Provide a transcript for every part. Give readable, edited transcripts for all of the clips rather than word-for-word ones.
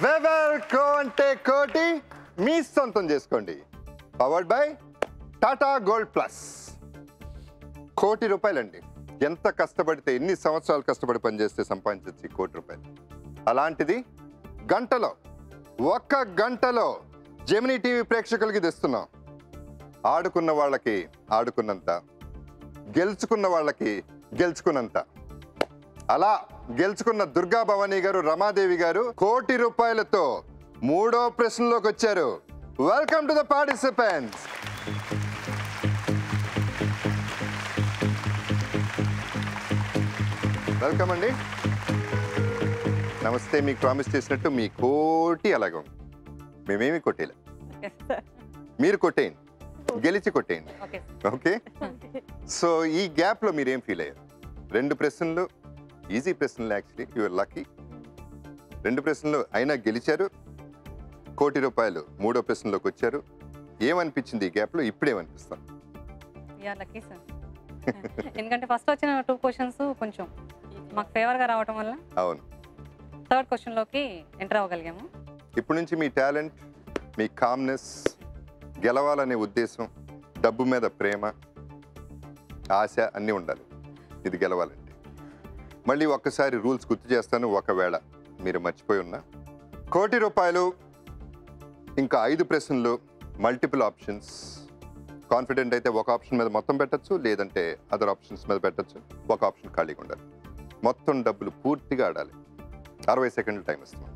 వెవర్ కో అంటే కోటి మీ సొంతం చేసుకోండి. Powered by Tata gold plus. ₹1,00,00,000 అండి. ఎంత కష్టపడితే, ఎన్ని సంవత్సరాలు కష్టపడి పనిచేస్తే సంపాదించవచ్చు ₹1,00,00,000. అలాంటిది గంటలో, ఒక్క గంటలో జెమినీ టీవీ ప్రేక్షకులకి తెస్తున్నాం. ఆడుకున్న వాళ్ళకి ఆడుకున్నంత, గెలుచుకున్న వాళ్ళకి గెలుచుకున్నంత. అలా గెలుచుకున్న దుర్గా భవానీ గారు, రమాదేవి గారు ₹1,00,00,000తో 3వ ప్రశ్నలోకి వచ్చారు. Welcome to the participants. Welcome అండి. నమస్తే. మీకు ప్రామిస్ చేసినట్టు మీ కోటి అలాగే ఉంది. మేమేమి కొట్టేలే, మీరు కొట్టేయండి, గెలిచి కొట్టేయండి. ఓకే. సో ఈ గ్యాప్లో మీరేం ఫీల్ అయ్యారు? 2 ప్రశ్నలు ఈజీ ప్రశ్నలు, యాక్చువల్లీ యువర్ లక్కీ. 2 ప్రశ్నలు అయినా గెలిచారు. ₹1,00,00,000 3వ ప్రశ్నలోకి వచ్చారు. ఏమనిపించింది ఈ గ్యాప్లో? ఇప్పుడేమనిపిస్తాను? Lucky sir. ఎందుకంటే ఫస్ట్ వచ్చిన 2 క్వశ్చన్స్ కొంచెం మాకు ఫేవర్గా రావటం వల్ల అవును, 3rd క్వశ్చన్లోకి ఎంటర్ అవ్వగలిగాము. ఇప్పటి నుంచి మీ టాలెంట్, మీ కామ్నెస్, గెలవాలనే ఉద్దేశం, డబ్బు మీద ప్రేమ, ఆశ అన్నీ ఉండాలి ఇది గెలవాలంటే. మళ్ళీ ఒక్కసారి రూల్స్ గుర్తు చేస్తాను, ఒకవేళ మీరు మర్చిపోయి ఉన్నా. ₹1,00,00,000, ఇంకా 5 ప్రశ్నలు, మల్టిపుల్ ఆప్షన్స్. కాన్ఫిడెంట్ అయితే ఒక ఆప్షన్ మీద మొత్తం పెట్టచ్చు, లేదంటే అదర్ ఆప్షన్స్ మీద పెట్టచ్చు. ఒక ఆప్షన్ ఖాళీగా ఉండాలి. మొత్తం డబ్బులు పూర్తిగా ఆడాలి. 60 సెకండ్ల టైం ఇస్తున్నాం.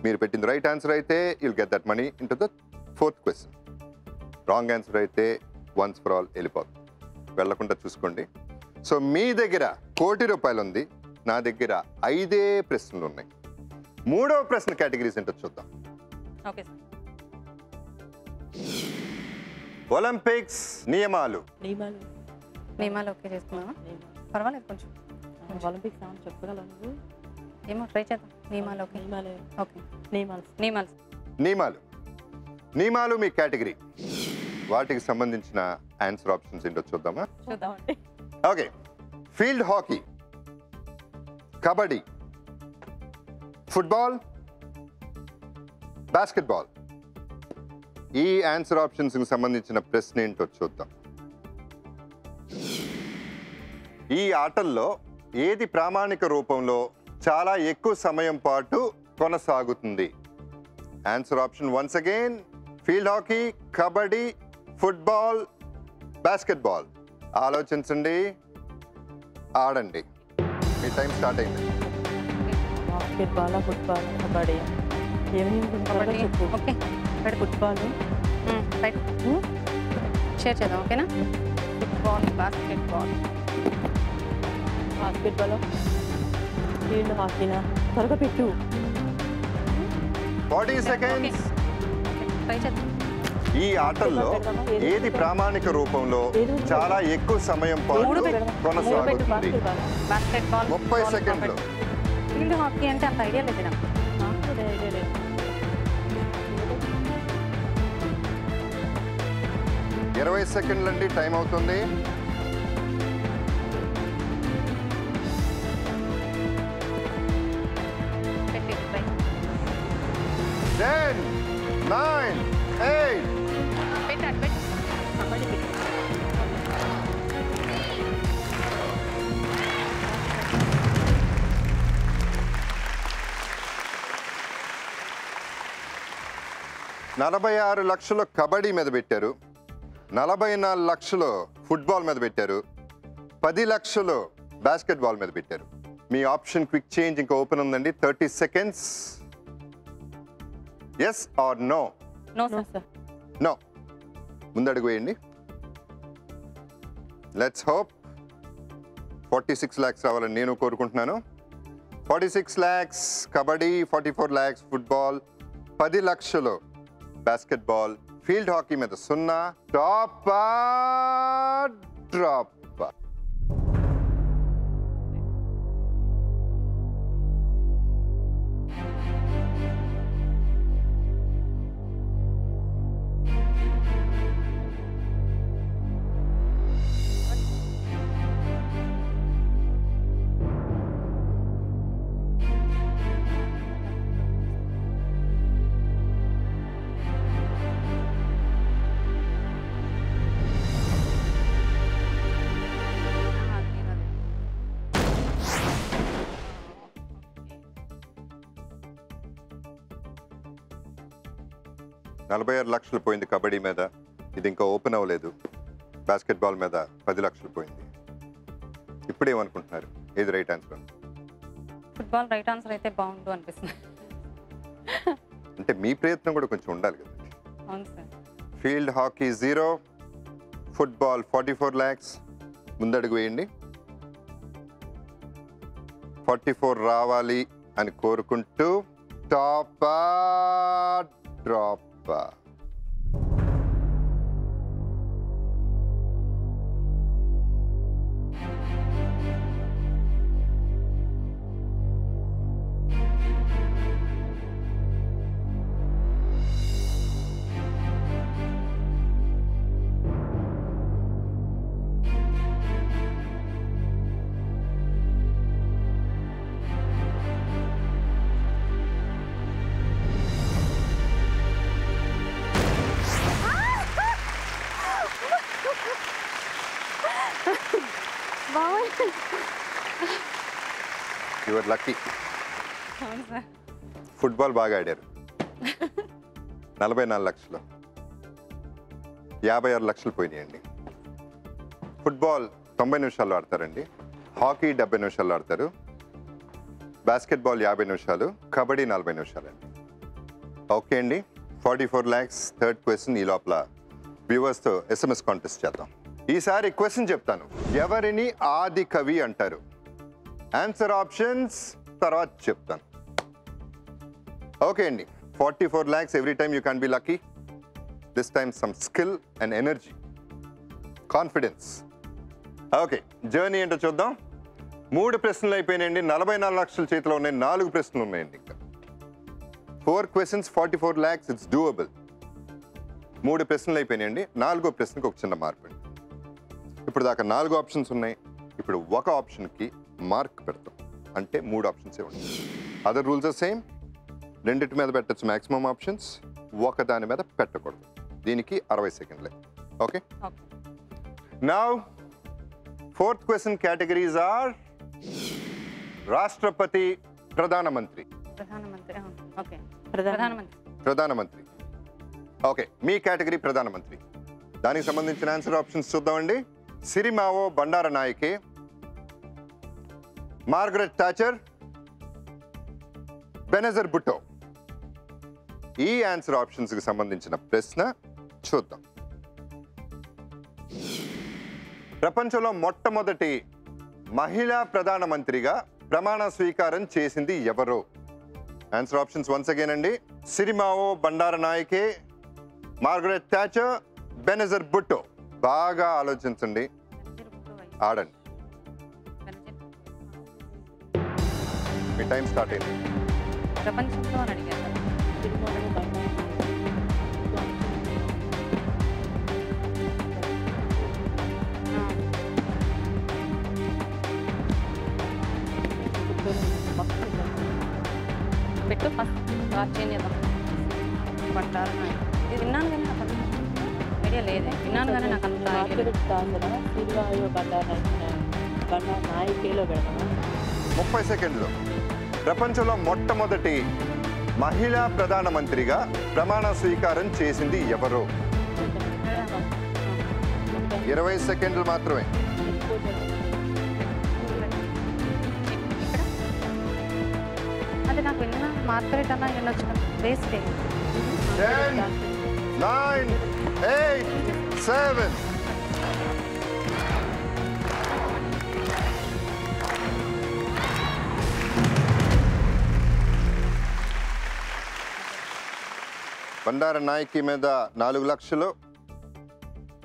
మీరు పెట్టింది రైట్ ఆన్సర్ అయితే you'll get that money in to the 4th question. Wrong answer అయితే వన్స్ ఫర్ ఆల్ వెళ్ళిపోతుంది. వెళ్లకుండా చూసుకోండి. సో మీ దగ్గర ₹1,00,00,000 ఉంది, నా దగ్గర 5 ప్రశ్నలు ఉన్నాయి. 3వ ప్రశ్న కేటగిరీస్ ఏంటో చూద్దాం. Okay sir. ఒలింపిక్స్ నియమాలు. నియమాలు ఓకే చేసుకున్నావా? పర్వాలేదు కొంచెం. ఒలింపిక్స్ చెప్పగలను. ఏమో ట్రై చేద్దాం. నియమాలు ఓకే. ఓకే. నియమాలు మీ కేటగిరీ. వాటికి సంబంధించిన ఆన్సర్ ఆప్షన్స్ ఏంటో చూద్దామా? చూద్దామండి. Okay. Field hockey, kabaddi, football, basketball. ఈ ఆన్సర్ ఆప్షన్స్కి సంబంధించిన ప్రశ్న ఏంటో చూద్దాం. ఈ ఆటల్లో ఏది ప్రామాణిక రూపంలో చాలా ఎక్కువ సమయం పాటు కొనసాగుతుంది? Answer option once again: field hockey, kabaddi, football, basketball. ఆలోచించండి, ఆడండి. మీ టైం స్టార్ట్ అయింది. Basketball, football, kabaddi. Okay. Football right. Share చేద్దాం. ఓకేనా? ఫుట్బాల్, బాస్కెట్బాల్, ఫీల్డ్ హాకీనా? త్వరగా పెట్టు. 40 సెకండ్స్. ట్రై చేద్దాం. ఈ ఆటల్లో ఏది ప్రామాణిక రూపంలో చాలా ఎక్కువ సమయం పాటు కొనసాగుతుంది? బాస్కెట్బాల్. 30 సెకండ్లు. ఫీల్డ్ హాకీ అంటే అంత ఐడియా లేదు నాకు. 20 సెకండ్లు అండి, టైం అవుతుంది. పెట్టి 10, 9, 8. పెట్టాడు. పెట్టి కబడ్డీ పెట్టి. $46 లక్షలు కబడ్డీ మీద పెట్టారు, 44 లక్షలు ఫుట్బాల్ మీద పెట్టారు, 10 లక్షలు బాస్కెట్బాల్ మీద పెట్టారు. మీ ఆప్షన్ క్విక్ చేంజ్ ఇంకా ఓపెన్ ఉందండి. 30 seconds. Yes or no? No sir. No. ముందడుగు వేయండి. లెట్స్ హోప్ 46 lakhs రావాలని నేను కోరుకుంటున్నాను. 46 lakhs కబడ్డీ, 44 lakhs ఫుట్బాల్, 10 లక్షలు బాస్కెట్బాల్, ఫీల్డ్ హాకీ మీద 0. Top drop. 46 లక్షలు పోయింది కబడ్డీ మీద. ఇది ఇంకా ఓపెన్ అవ్వలేదు. బాస్కెట్బాల్ మీద 10 లక్షలు పోయింది. ఇప్పుడు ఏమనుకుంటున్నారు? ఏది right answer? Football right answer అయితే బాగుండు అనిపిస్తుంది. అంటే మీ ప్రయత్నం కూడా కొంచెం ఉండాలి కదండి. అవును sir. Field hockey 0, football 44 lakhs. ముందడుగు వేయండి. 44 రావాలి అని కోరుకుంటూ టాపా డ్రాపా. Your lucky. అవును సార్. ఫుట్బాల్ బాగా ఆడారు. 44 లక్షలు, 56 లక్షలు పోయినాయండి. ఫుట్బాల్ 90 నిమిషాలు ఆడతారండి. హాకీ 70 నిమిషాలు ఆడతారు. బాస్కెట్బాల్ 50 నిమిషాలు, కబడ్డీ 40 నిమిషాలండి. ఓకే అండి, 44 lakhs. Third question. ఈ లోపల వ్యూవర్స్తో SMS కాంటెస్ట్ చేద్దాం. ఈసారి క్వశ్చన్ చెప్తాను. ఎవరిని ఆది కవి అంటారు? ఆన్సర్ ఆప్షన్స్ తర్వాత చెప్తాను. ఓకే అండి, 44 lakhs. Every time you can be lucky. This time some skill and energy, confidence. Okay, journey ఏంటో చూద్దాం. 3 ప్రశ్నలు అయిపోయినాయండి. 44 లక్షల చేతిలో ఉన్నాయి. 4 ప్రశ్నలు ఉన్నాయండి ఇంకా. 4 questions, 44 lakhs. It's doable. 3 ప్రశ్నలు అయిపోయినాయండి. 4వ ప్రశ్నకు ఒక చిన్న మార్పు అండి. ఇప్పుడు దాకా 4 ఆప్షన్స్ ఉన్నాయి. ఇప్పుడు ఒక ఆప్షన్కి మార్క్ పెడతాం. అంటే 3 ఆప్షన్సే ఉంటాయి. Other rules are same. 2 మీద పెట్టచ్చు మ్యాక్సిమం ఆప్షన్స్, ఒక దాని మీద పెట్టకూడదు. దీనికి 60 సెకండ్లే. Okay. Now 4th question categories are రాష్ట్రపతి, ప్రధానమంత్రి. ప్రధానమంత్రి. ఓకే, మీ కేటగిరీ ప్రధానమంత్రి. దానికి సంబంధించిన ఆన్సర్ ఆప్షన్స్ చూద్దామండి. Sirimavo Bandaranaike, Margaret Thatcher, Benazir Bhutto. ఈ ఆన్సర్ ఆప్షన్స్ కి సంబంధించిన ప్రశ్న చూద్దాం. ప్రపంచంలో మొట్టమొదటి మహిళా ప్రధానమంత్రిగా ప్రమాణ స్వీకారం చేసింది ఎవరు? ఆన్సర్ ఆప్షన్స్ వన్స్ అగైన్ అండి. Sirimavo Bandaranaike, Margaret Thatcher, Benazir Bhutto. బాగా ఆలోచించండి, ఆడండి. మీ టైం స్టార్ట్ అయింది. ప్రపంచంలో అని అడిగారు. పెట్టు ఫస్ట్ చేంజ్ చేద్దాం. పట్టారు ఇది విన్నాను కానీ నాకు ఐడియా లేదే. విన్నాను కానీ నాకు అంత మార్కెట్ దాసరా సిరిమావో బండార నాయకేలో పెడతామా? 30 సెకండ్లు. ప్రపంచంలో మొట్టమొదటి మహిళా ప్రధానమంత్రిగా ప్రమాణ స్వీకారం చేసింది ఎవరు? 20 సెకండ్లు మాత్రమే. అది నాకు విన్నా మార్కెట్ అన్నా వినొచ్చు. వేస్ట్ 10, 9, 8, 7. బండార నాయకి మీద 4 లక్షలు,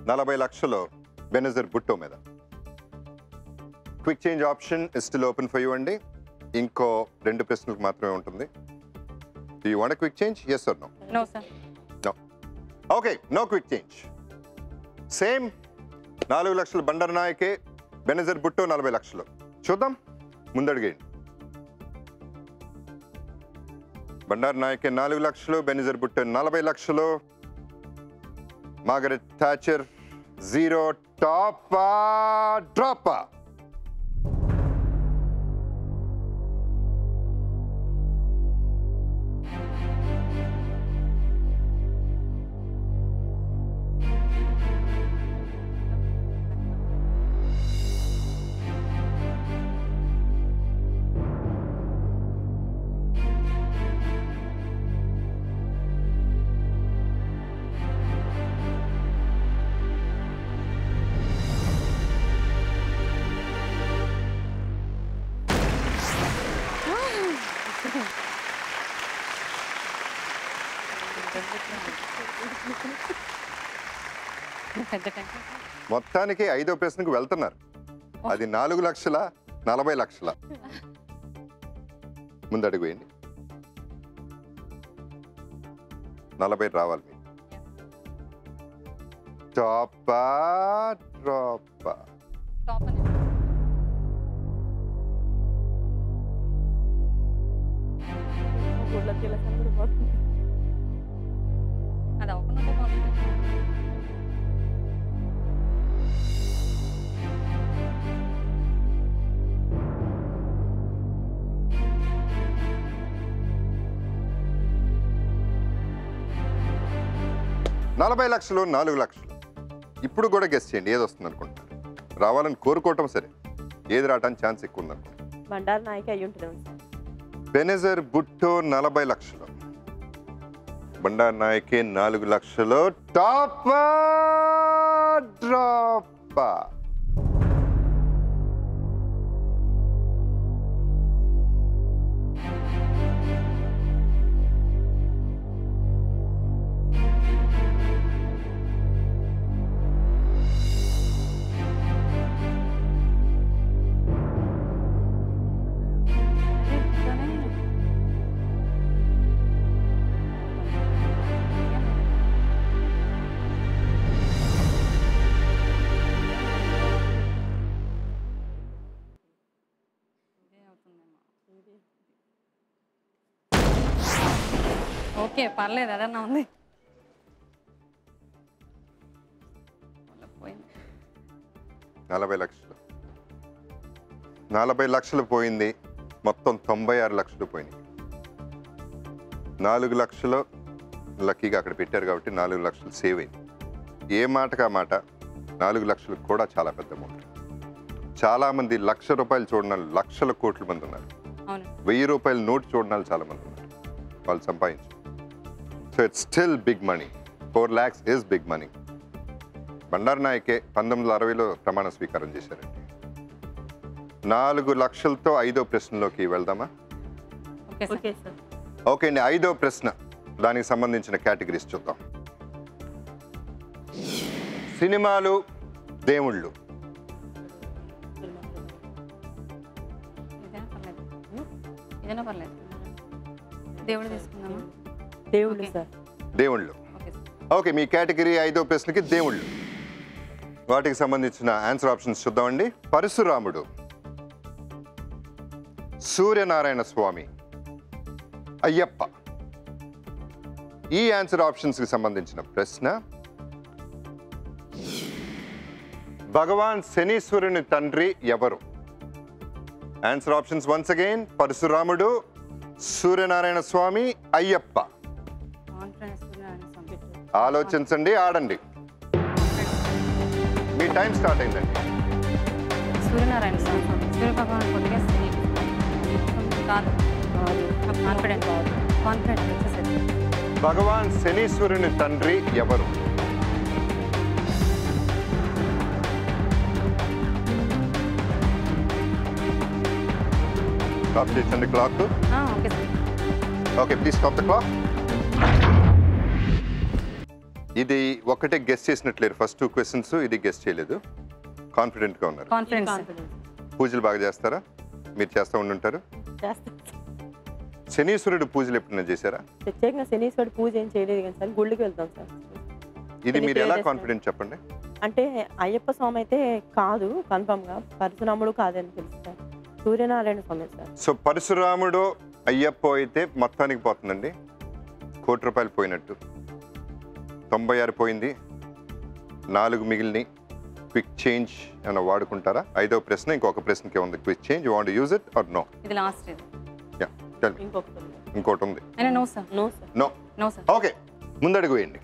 40 లక్షలు బెనజర్ భుట్టో మీద. Quick change option is still open for you అండి. ఇంకో 2 ప్రశ్నలకు మాత్రమే ఉంటుంది. Do you want a quick change? Yes or no? No sir. No. Okay, no quick change. Same 4 లక్షలు బండార నాయకే, బెనజర్ భుట్టో 40 లక్షలు. చూద్దాం, ముందడిగేయండి. బండార నాయకే 4 లక్షలు, బెనజర్ భుట్టో 40 లక్షలు, మార్గరెట్ థాచర్ 0. టాపా డ్రాపా. పెద్ద టెన్షన్. మొత్తానికి 5వ ప్రశ్నకు వెళ్తున్నారు. అది 4,40,00,000. ముందడుగు వేయండి. 40 రావాలి మీకు. టాపా డ్రాపా? టాప్ అని గుళ్ళకి వెళ్ళి కూడా పోతుంది. అది అవ్వకుండా ఉంటే బాగుంటుంది. $40,00,000, 4,00,000. ఇప్పుడు కూడా గెస్ చేయండి ఏది వస్తుంది అనుకుంటున్నారు. రావాలని కోరుకోవటం సరే, ఏది రావడానికి ఛాన్స్ ఎక్కువ ఉంది అనుకుంటున్నారు. బండారు నాయకి అయ్యి ఉంటుంది సార్. బెనెజర్ భుట్టో 40,00,000. బండారు నాయకే 4,00,000. టాపా డ్రాపా? ఓకే పర్లేదు, అదన్నా ఉంది. పోయింది. 40,00,000. 40,00,000 పోయింది. మొత్తం 96,00,000 పోయినాయి. 4,00,000 లక్కీగా అక్కడ పెట్టారు కాబట్టి 4,00,000 సేవ్ అయింది. ఏ మాటకా మాట 4,00,000 కూడా చాలా పెద్ద అమౌంట్. చాలామంది ₹1,00,000 చూడని లక్షల కోట్ల మంది ఉన్నారు. అవును. ₹1,000 నోట్ చూడని చాలా మంది ఉన్నారు. వాళ్ళు సంపాదించారు. So it's still big money. 4 lakhs is big money. Bandaranaike 1960లో ప్రమాణ స్వీకారం చేశారండి. 4,00,000తో 5వ ప్రశ్నలోకి వెళ్దామా? Okay sir. Okay sir. Okay అండి, 5వ ప్రశ్న, దానికి సంబంధించిన కేటగిరీస్ చూద్దాం. సినిమాలు, దేవుళ్ళు. ఇదేనా పర్లేదు, ఇదేనా పర్లేదు. దేవుడు తీసుకుందామా? దేవుడు ఓకే. సార్. దేవుళ్ళు. Okay sir. ఓకే, మీ కేటగిరీ 5వ ప్రశ్నకి దేవుళ్ళు. వాటికి సంబంధించిన ఆన్సర్ ఆప్షన్స్ చూద్దామండి. పరశురాముడు, సూర్యనారాయణ స్వామి, అయ్యప్ప. ఈ ఆన్సర్ ఆప్షన్స్కి సంబంధించిన ప్రశ్న, భగవాన్ శనీశ్వరుని తండ్రి ఎవరు? ఆన్సర్ ఆప్షన్స్ వన్స్ అగైన్: పరశురాముడు, సూర్యనారాయణ స్వామి, అయ్యప్ప. కాన్ఫిడెన్స్ సూర్యనారాయణ స్వామి. ఆలోచించండి, ఆడండి. మీ టైం స్టార్ట్ అయిందండి. సూర్యనారాయణ స్వామి. సూర్య భగవాన్ కొద్దిగా శని కాదు. Confident confident వచ్చేసరి. భగవాన్ శనీశ్వరుని తండ్రి ఎవరు? స్టాప్ చేయండి clock. Okay sir. Okay, please stop the clock. ఇది ఒకటే గెస్ చేసినట్లేరు. ఫస్ట్ 2 క్వశ్చన్స్ ఇది గెస్ చేయలేదు. కాన్ఫిడెంట్గా ఉన్నారు. కాన్ఫిడెన్స్. పూజలు బాగా చేస్తారా? మీరు చేస్తూ ఉండుంటారు. చేస్తాం. శనీశ్వరుడు పూజలు ఎప్పుడైనా చేశారా? ప్రత్యేకంగా శనీశ్వరుడు పూజ ఏం చేయలేదు కానీ సార్ గుళ్ళకి వెళ్తాం సార్. ఇది మీరు ఎలా కాన్ఫిడెంట్ చెప్పండి? అంటే అయ్యప్ప స్వామి అయితే కాదు కన్ఫర్మ్గా, పరశురాముడు కాదని తెలుసు sir. Suryanarayana Swamy sir. So పరశురాముడు అయ్యప్ప అయితే మొత్తానికి పోతుందండి. ₹1,00,00,000 పోయినట్టు. 96 పోయింది, 4 మిగిలిని. క్విక్ చేంజ్ ఏమైనా వాడుకుంటారా? 5వ ప్రశ్న ఇంకొక ప్రశ్నకే ఉంది. Quick change, you want to use it or no? ఇది లాస్ట్ ఇది. Yeah, tell me. ఇంకోటి ఉంది. అయినా no sir. No sir. No. No sir. Okay, ముందడుగు వేయండి.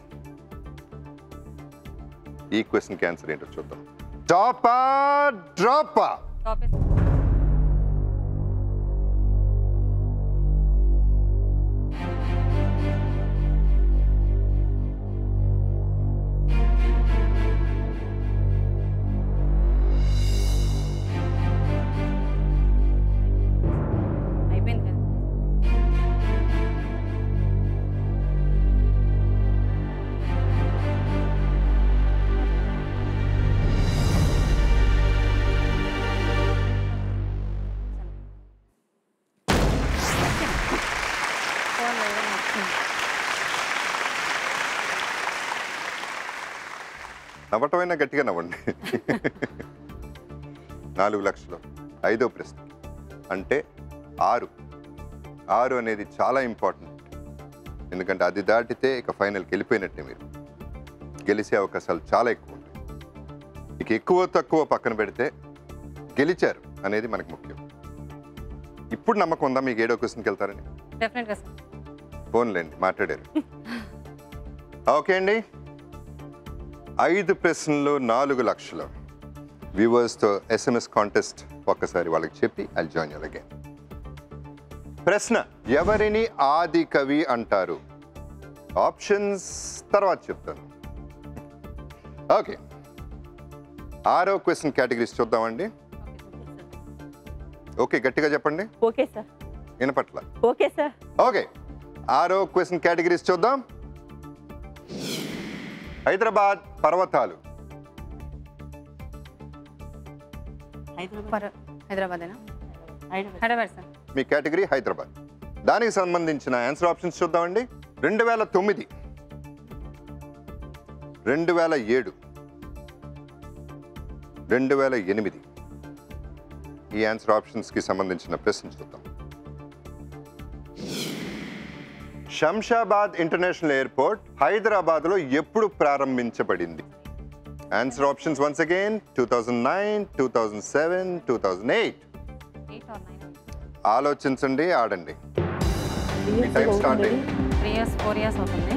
ఈ క్వశ్చన్కి ఆన్సర్ ఏంటో చూద్దాం. టాపా డ్రాపా? టాప్ ఏ సార్. అయిపోయింది కదా. నవ్వటమైనా గట్టిగా నవ్వండి. 4 లక్షలు. 5వ ప్రశ్న అంటే 6 అనేది చాలా ఇంపార్టెంట్. ఎందుకంటే అది దాటితే ఇక ఫైనల్కి వెళ్ళిపోయినట్టే. మీరు గెలిచే అవకాశాలు చాలా ఎక్కువ ఉంటాయి. ఇక ఎక్కువ తక్కువ పక్కన పెడితే గెలిచారు అనేది మనకు ముఖ్యం. ఇప్పుడు నమ్మకం ఉందా మీకు 7వ క్వశ్చన్కి వెళ్తారని? డెఫినెట్గా సార్. ఫోన్లేండి, మాట్లాడారు. ఓకే అండి, 5 ప్రశ్నలు 4 లక్షలు. వ్యూవర్స్తో SMS కాంటెస్ట్ ఒక్కసారి వాళ్ళకి చెప్పి ఐ జాయిన్ యు అగైన్. ప్రశ్న: ఎవరిని ఆది కవి అంటారు? ఆప్షన్స్ తర్వాత చెప్తాను. ఓకే, 6వ క్వశ్చన్ కేటగిరీస్ చూద్దామండి. ఓకే, గట్టిగా చెప్పండి. Okay sir. వినపట్ల. Okay sir. ఓకే, 6వ క్వశ్చన్ కేటగిరీస్ చూద్దాం. హైదరాబాద్ పర్వతాలు. హైదరాబాదేనా? హైదరాబాద్ సార్. మీ కేటగిరీ హైదరాబాద్. దానికి సంబంధించిన ఆన్సర్ ఆప్షన్స్ చూద్దామండి. 2009, 2007, 2008 ఈ ఆన్సర్ ఆప్షన్స్కి సంబంధించిన ప్రశ్న చూద్దాం. శంషాబాద్ ఇంటర్నేషనల్ ఎయిర్పోర్ట్ హైదరాబాద్లో ఎప్పుడు ప్రారంభించబడింది? Answer options once again: 2009, 2007, 2008. 8 or 9. ఆలోచించండి, ఆడండి. మీ టైం స్టార్ట్ అయింది. 3 years 4 years అవుతుంది.